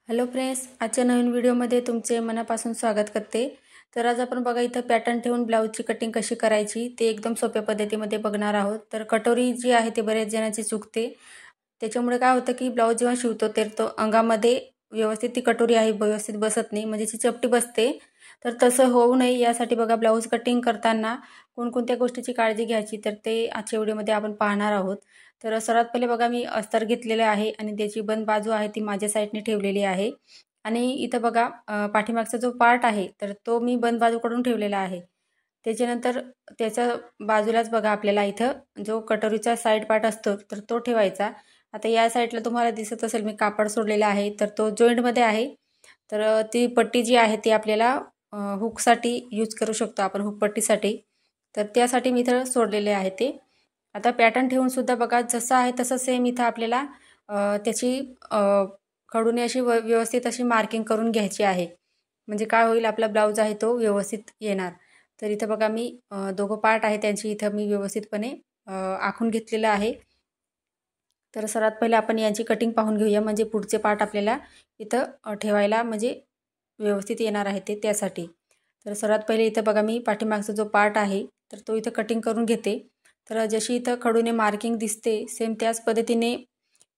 Hello friends, आजच्या नवीन व्हिडिओमध्ये तुमचे मनापासून स्वागत करते। तर आज आपण बघा इथं पॅटर्न ठेवून ब्लाऊजची कटिंग कशी करायची ते एकदम सोप्या पद्धतीमध्ये बघणार आहोत। तर कटोरी जी आहे ते बऱ्याच जणांची चुकते, त्याच्यामुळे काय होतं की ब्लाऊज जेव्हा शिवतो तर तो अंगामध्ये व्यवस्थित ती कटोरी आहे व्यवस्थित बसत नाही, म्हणजे ती चपटी बसते। तर तसं होऊ नये यासाठी बघा ब्लाऊज कटिंग करताना कोणकोणत्या गोष्टीची काळजी घ्यायची तर ते आजच्या व्हिडिओमध्ये आपण पाहणार आहोत। तर सर्वात पहिले बघा मी अस्तर घेतलेले आहे आणि त्याची बंद बाजू आहे ती माझ्या साईडने ठेवलेली आहे। आणि इथं बघा पाठीमागचा जो पार्ट आहे तर तो मी बंद बाजूकडून ठेवलेला आहे। त्याच्यानंतर त्याच्या बाजूलाच बघा आपल्याला इथं जो कटोरीचा साईड पार्ट असतो तर तो ठेवायचा। आता या साईडला तुम्हाला दिसत असेल मी कापड सोडलेला आहे, तर तो जॉईंटमध्ये आहे। तर ती पट्टी जी आहे ती आपल्याला हुकसाठी यूज करू शकतो आपण, हुक पट्टीसाठी। तर त्यासाठी मी इथं सोडलेले आहे ते। आता पॅटर्न ठेवून सुद्धा बघा जसं आहे तसं सेम इथं आपल्याला त्याची खडूने अशी व्यवस्थित अशी मार्किंग करून घ्यायची आहे, म्हणजे काय होईल आपला ब्लाऊज आहे तो व्यवस्थित येणार। तर इथं बघा मी दोघं पार्ट आहे त्यांची इथं मी व्यवस्थितपणे आखून घेतलेलं आहे। तर सर्वात पहिले आपण यांची कटिंग पाहून घेऊया, म्हणजे पुढचे पार्ट आपल्याला इथं ठेवायला म्हणजे व्यवस्थित येणार आहे ते त्यासाठी। तर सर्वात पहिले इथं बघा मी पाठीमागचा जो पार्ट आहे तर तो इथं कटिंग करून घेते। तर जशी इथं खडूने मार्किंग दिसते सेम त्याच पद्धतीने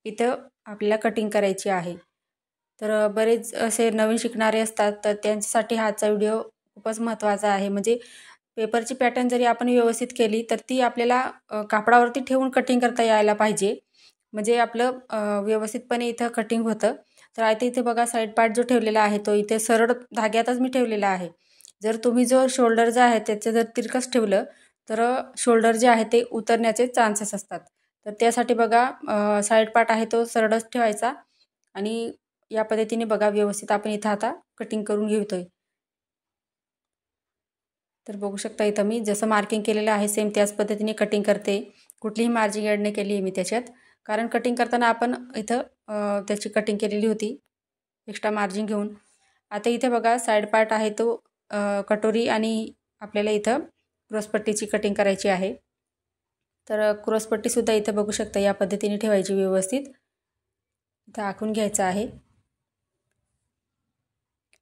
इथं आपल्याला कटिंग करायची आहे। तर बरेच असे नवीन शिकणारे असतात तर त्यांच्यासाठी हा आजचा व्हिडिओ खूपच महत्त्वाचा आहे। म्हणजे पेपरची पॅटर्न जरी आपण व्यवस्थित केली तर ती आपल्याला कापडावरती ठेवून कटिंग करता यायला पाहिजे, म्हणजे आपलं व्यवस्थितपणे इथं कटिंग होतं। तर आता इथे बघा साईड पार्ट जो ठेवलेला आहे तो इथे सरळ धाग्यातच मी ठेवलेला आहे। जर तुम्ही जो शोल्डर जो आहे त्याचं जर तिरकस ठेवलं तर शोल्डर जे आहे ते उतरण्याचे चान्सेस असतात। तर त्यासाठी बघा साईड पार्ट आहे तो सरळच ठेवायचा आणि या पद्धतीने बघा व्यवस्थित आपण इथं आता कटिंग करून घेतोय। तर बघू शकता इथं मी जसं मार्किंग केलेलं आहे सेम त्याच पद्धतीने कटिंग करते, कुठलीही मार्जिंग ॲड नाही केली आहे मी त्याच्यात, कारण कटिंग करताना आपण इथं त्याची कटिंग केलेली होती एक्स्ट्रा मार्जिन घेऊन। आता इथे बघा साईड पार्ट आहे तो कटोरी आणि आपल्याला इथं क्रॉसपट्टीची कटिंग करायची आहे। तर क्रॉसपट्टीसुद्धा इथं बघू शकता या पद्धतीने ठेवायची व्यवस्थित, इथं आखून घ्यायचा आहे।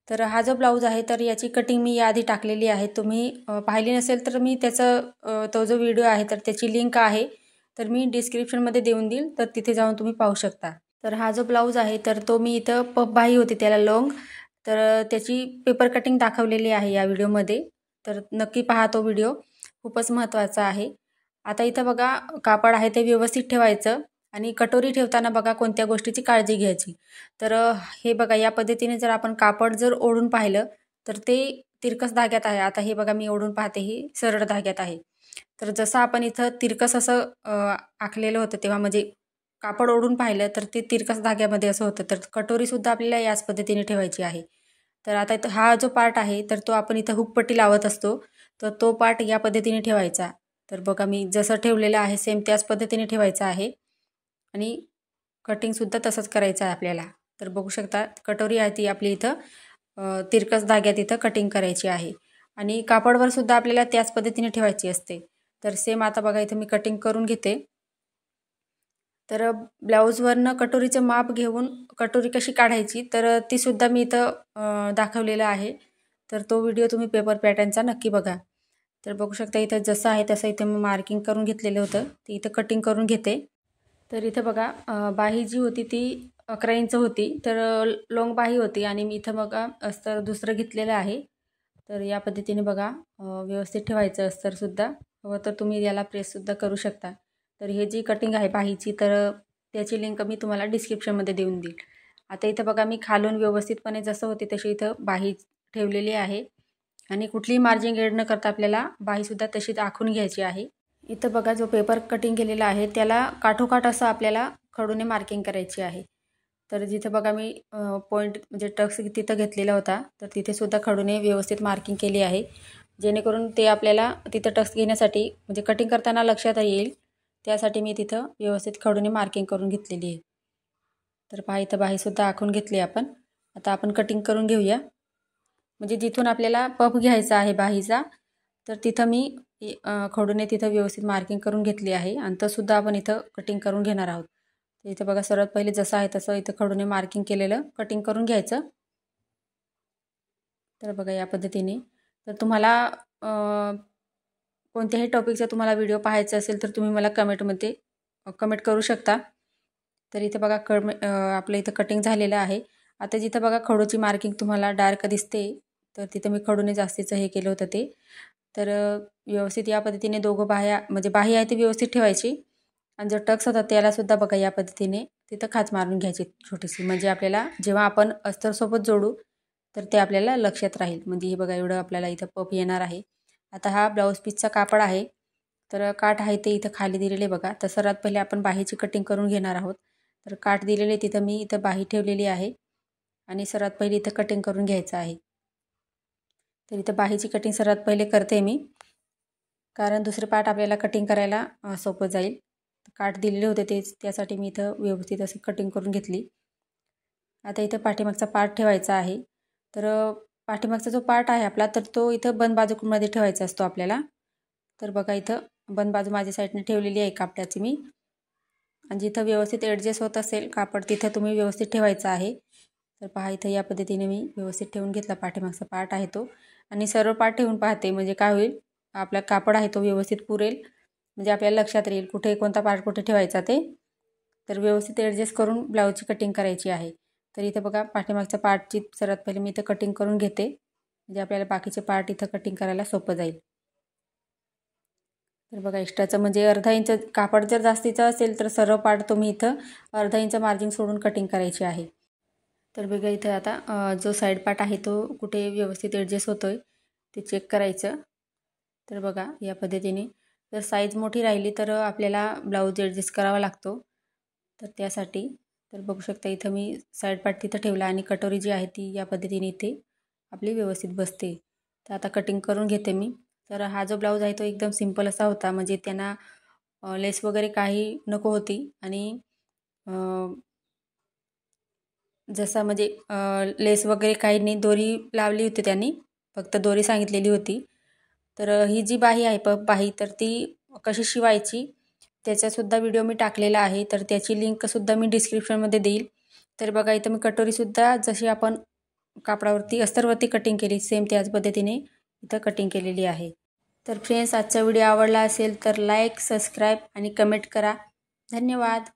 तर हा जो ब्लाऊज आहे तर याची कटिंग मी याआधी टाकलेली आहे, तुम्ही पाहिली नसेल तर मी त्याचा तो जो व्हिडिओ आहे तर त्याची लिंक आहे तर मी डिस्क्रिप्शनमध्ये देऊन देईल, तर तिथे जाऊन तुम्ही पाहू शकता। तर हा जो ब्लाऊज आहे तर तो मी इथं पफ बाही होती त्याला लॉंग, तर त्याची पेपर कटिंग दाखवलेली आहे या व्हिडिओमध्ये, तर नक्की पहा तो व्हिडिओ, खूपच महत्त्वाचा आहे। आता इथं बघा कापड आहे ते व्यवस्थित ठेवायचं आणि कटोरी ठेवताना बघा कोणत्या गोष्टीची काळजी घ्यायची। तर हे बघा या पद्धतीने जर आपण कापड जर ओढून पाहिलं तर ते तिरकस धाग्यात आहे। आता हे बघा मी ओढून पाहते ही सरळ धाग्यात आहे। तर जसं आपण इथं तिरकस असं आखलेलं होतं तेव्हा म्हणजे कापड ओढून पाहिलं तर ते तिरकस धाग्यामध्ये असं होतं, तर कटोरीसुद्धा आपल्याला याच पद्धतीने ठेवायची आहे। तर आता इथं हा जो पार्ट आहे तर तो आपण इथं हुकपट्टी लावत असतो, तर तो पार्ट या पद्धतीने ठेवायचा। तर बघा मी जसं ठेवलेलं आहे सेम त्याच पद्धतीने ठेवायचं आहे आणि कटिंगसुद्धा तसंच करायचं आहे आपल्याला। तर बघू शकता कटोरी आहे ती आपली इथं तिरकस धाग्यात इथं कटिंग करायची आहे आणि कापडवर सुद्धा आपल्याला त्याच पद्धतीने ठेवायची असते। तर सेम आता बघा इथं मी कटिंग करून घेते। तर ब्लाऊजवरनं कटोरीचं माप घेऊन कटोरी कशी काढायची तर ती सुद्धा मी इथं दाखवलेलं आहे, तर तो व्हिडिओ तुम्ही पेपर पॅटर्नचा नक्की बघा। तर बघू शकता इथं जसं आहे तसं इथं मी मार्किंग करून घेतलेलं होतं ते इथं कटिंग करून घेते। तर इथं बघा बाही जी होती ती 11 इंच होती, तर लॉंग बाही होती आणि मी इथं बघा अस्तर दुसरं घेतलेलं आहे। तर या पद्धतीने बघा व्यवस्थित ठेवायचं अस्तरसुद्धा, हवं तर तुम्ही याला प्रेससुद्धा करू शकता। तर हे जी कटिंग आहे बाहीची तर त्याची लिंक मी तुम्हाला डिस्क्रिप्शनमध्ये देऊन देईल। आता इथं बघा मी खालून व्यवस्थितपणे जसं होते तशी इथं बाही ठेवलेली आहे आणि कुठलीही मार्जिंग ॲड न करता आपल्याला बाहीसुद्धा तशीच आखून घ्यायची आहे। इथं बघा जो पेपर कटिंग केलेला आहे त्याला काठोकाठ असं आपल्याला खडूने मार्किंग करायची आहे। तर जिथं बघा मी पॉईंट म्हणजे टक्स तिथं घेतलेला होता तर तिथे सुद्धा खडूने व्यवस्थित मार्किंग केली आहे, जेणेकरून ते आपल्याला तिथं टक्स घेण्यासाठी म्हणजे कटिंग करताना लक्षात येईल त्यासाठी मी तिथं व्यवस्थित खडूने मार्किंग करून घेतलेली आहे। तर पहा इथं बाहीसुद्धा आखून घेतली आपण। आता आपण कटिंग करून घेऊया, म्हणजे जिथून आपल्याला पफ घ्यायचा आहे बाहीचा तर तिथं मी खडूने तिथं व्यवस्थित मार्किंग करून घेतली आहे आणि तसुद्धा आपण इथं कटिंग करून घेणार आहोत। तर इथं बघा सर्वात पहिले जसं आहे तसं इथं खडूने मार्किंग केलेलं कटिंग करून घ्यायचं. तर बघा या पद्धतीने. तर तुम्हाला कोणत्याही टॉपिकचा तुम्हाला व्हिडिओ पाहायचा असेल तर तुम्ही मला कमेंटमध्ये कमेंट करू शकता. तर इथं बघा आपलं इथं कटिंग झालेलं आहे. आता जिथं बघा खडूची मार्किंग तुम्हाला डार्क दिसते तर तिथं मी खडूने जास्तीचं हे केलं होतं ते. तर व्यवस्थित या पद्धतीने दोघं बाह्या म्हणजे बाही आहे ती व्यवस्थित ठेवायची आणि जो टक्स होता त्यालासुद्धा बघा या पद्धतीने तिथं खाच मारून घ्यायची छोटीशी, म्हणजे आपल्याला जेव्हा आपण अस्तरसोबत जोडू तर ते आपल्याला लक्षात राहील. म्हणजे हे बघा एवढं आपल्याला इथं पफ येणार आहे. आता हा ब्लाऊज पीसचा कापड आहे. तर काठ आहे ते इथं खाली दिलेले बघा. तर सर्वात पहिले आपण बाहीची कटिंग करून घेणार आहोत. तर काठ दिलेले तिथं मी इथं बाही ठेवलेली आहे आणि सर्वात पहिले इथं कटिंग करून घ्यायचं आहे. तर इथं बाहीची कटिंग सर्वात पहिले करते मी, कारण दुसरे पार्ट आपल्याला कटिंग करायला सोपं जाईल. काठ दिलेले होते तेच त्यासाठी मी इथं व्यवस्थित अशी कटिंग करून घेतली. आता इथं पाठीमागचा पार्ट ठेवायचा आहे. तर पाठीमागचा जो पार्ट आहे आपला तर तो इथं बंद बाजूमध्ये ठेवायचा असतो आपल्याला. तर बघा इथं बंद बाजू माझ्या साईडने ठेवलेली आहे कापडाची मी, आणि जिथं व्यवस्थित ॲडजस्ट होत असेल कापड तिथं तुम्ही व्यवस्थित ठेवायचं आहे. तर पहा इथं या पद्धतीने मी व्यवस्थित ठेवून घेतला पाठीमागचा पार्ट आहे तो, आणि सर्व पार्ट ठेवून पाहते म्हणजे काय होईल, आपला कापड आहे तो व्यवस्थित पुरेल, म्हणजे आपल्याला लक्षात राहील कुठे कोणता पार्ट कुठे ठेवायचा ते. तर व्यवस्थित ॲडजस्ट करून ब्लाऊजची कटिंग करायची आहे. तर इथं बघा पाठीमागच्या पार्टची सर्वात पहिले मी इथं कटिंग करून घेते, म्हणजे आपल्याला बाकीचे पार्ट इथं कटिंग करायला सोपं जाईल. तर बघा एक्स्ट्राचं म्हणजे अर्धा इंच कापड जर जास्तीचं असेल तर सर्व पार्ट तुम्ही इथं अर्धा इंच मार्जिन सोडून कटिंग करायची आहे. तर बघा इथं आता जो साईड पार्ट आहे तो कुठे व्यवस्थित ॲडजस्ट होतोय ते चेक करायचं. तर बघा या पद्धतीने जर साईज मोठी राहिली तर आपल्याला ब्लाऊज ॲडजस्ट करावा लागतो. तर त्यासाठी तर बघू शकता इथं मी साईड पार्ट तिथं ठेवला आणि कटोरी जी आहे ती या पद्धतीने इथे आपली व्यवस्थित बसते. तर आता कटिंग करून घेते मी. तर हा जो ब्लाऊज आहे तो एकदम सिंपल असा होता, म्हणजे त्यांना लेस वगैरे काही नको होती, आणि जसा म्हणजे लेस वगैरे काही नाही, दोरी लावली होती त्यांनी, फक्त दोरी सांगितलेली होती. तर ही जी बाही आहे बाही तर ती कशी शिवायची त्याचासुद्धा व्हिडिओ मी टाकलेला आहे. तर त्याची लिंकसुद्धा मी डिस्क्रिप्शनमध्ये देईल. तर बघा इथं मी कटोरीसुद्धा जशी आपण कापडावरती अस्तरवरती कटिंग केली सेम त्याच पद्धतीने इथं कटिंग केलेली आहे. तर फ्रेंड्स आजचा व्हिडिओ आवडला असेल तर लाईक, सबस्क्राईब आणि कमेंट करा. धन्यवाद.